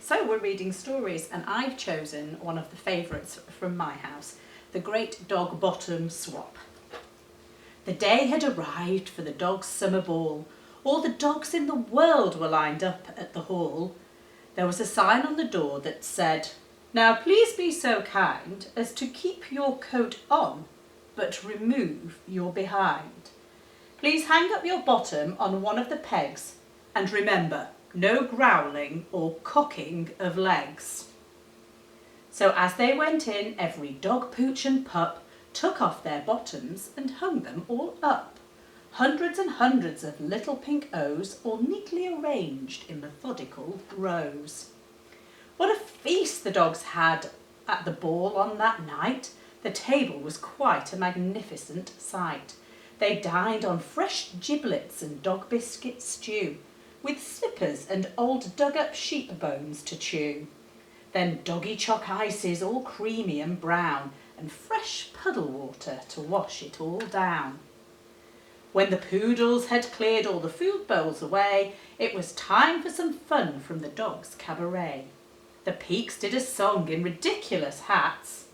So we're reading stories, and I've chosen one of the favourites from my house, The Great Dog Bottom Swap. The day had arrived for the dogs' summer ball. All the dogs in the world were lined up at the hall. There was a sign on the door that said, "Now please be so kind as to keep your coat on, but remove your behind. Please hang up your bottom on one of the pegs, and remember, no growling or cocking of legs." So as they went in, every dog, pooch and pup took off their bottoms and hung them all up. Hundreds and hundreds of little pink O's, all neatly arranged in methodical rows. What a feast the dogs had at the ball on that night! The table was quite a magnificent sight. They dined on fresh giblets and dog biscuit stew, with slippers and old dug-up sheep bones to chew. Then doggy choc ices all creamy and brown, and fresh puddle water to wash it all down. When the poodles had cleared all the food bowls away, it was time for some fun from the dogs' cabaret. The Peaks did a song in ridiculous hats,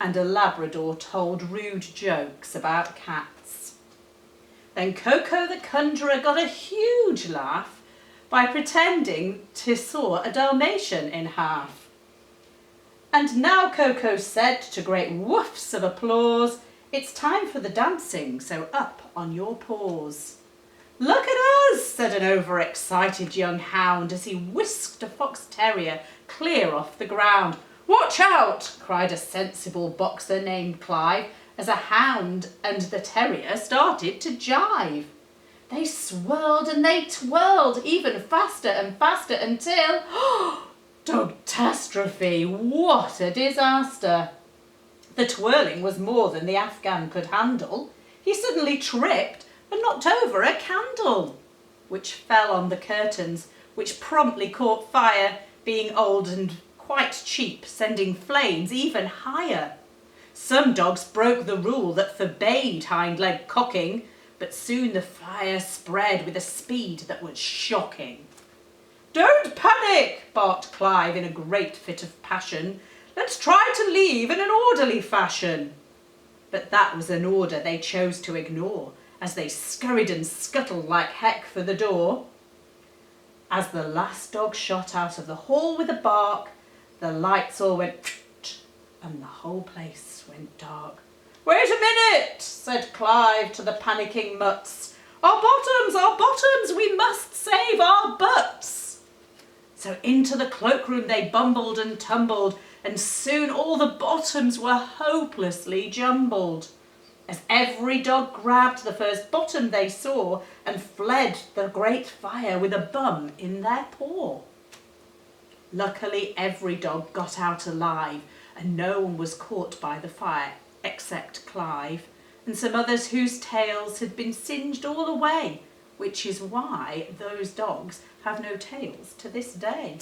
and a Labrador told rude jokes about cats. Then Coco the Conjurer got a huge laugh by pretending to saw a Dalmatian in half. And now Coco said, to great woofs of applause, "It's time for the dancing, so up on your paws." "Look at us," said an overexcited young hound as he whisked a fox terrier clear off the ground. "Watch out," cried a sensible boxer named Clive, as a hound and the terrier started to jive. They swirled and they twirled even faster and faster until, dogtastrophe, what a disaster! The twirling was more than the Afghan could handle. He suddenly tripped and knocked over a candle, which fell on the curtains, which promptly caught fire, being old and quite cheap, sending flames even higher. Some dogs broke the rule that forbade hind leg cocking, but soon the fire spread with a speed that was shocking. "Don't panic," barked Clive in a great fit of passion. "Let's try to leave in an orderly fashion." But that was an order they chose to ignore, as they scurried and scuttled like heck for the door. As the last dog shot out of the hall with a bark, the lights all went and the whole place went dark. "Wait a minute," said Clive to the panicking mutts. Our bottoms, we must save our butts." So into the cloakroom they bumbled and tumbled, and soon all the bottoms were hopelessly jumbled, as every dog grabbed the first bottom they saw and fled the great fire with a bum in their paw. Luckily, every dog got out alive, and no one was caught by the fire except Clive and some others whose tails had been singed all away, which is why those dogs have no tails to this day.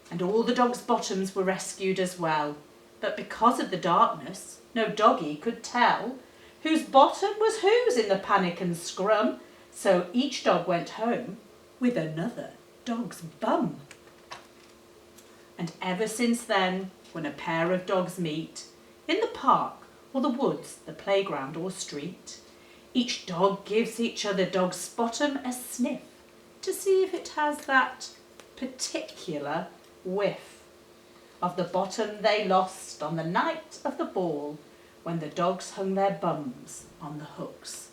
And all the dogs' bottoms were rescued as well, but because of the darkness, no doggy could tell whose bottom was whose in the panic and scrum, so each dog went home with another dog's bum. And ever since then, when a pair of dogs meet, in the park or the woods, the playground or street, each dog gives each other dog's bottom a sniff to see if it has that particular whiff of the bottom they lost on the night of the ball, when the dogs hung their bums on the hooks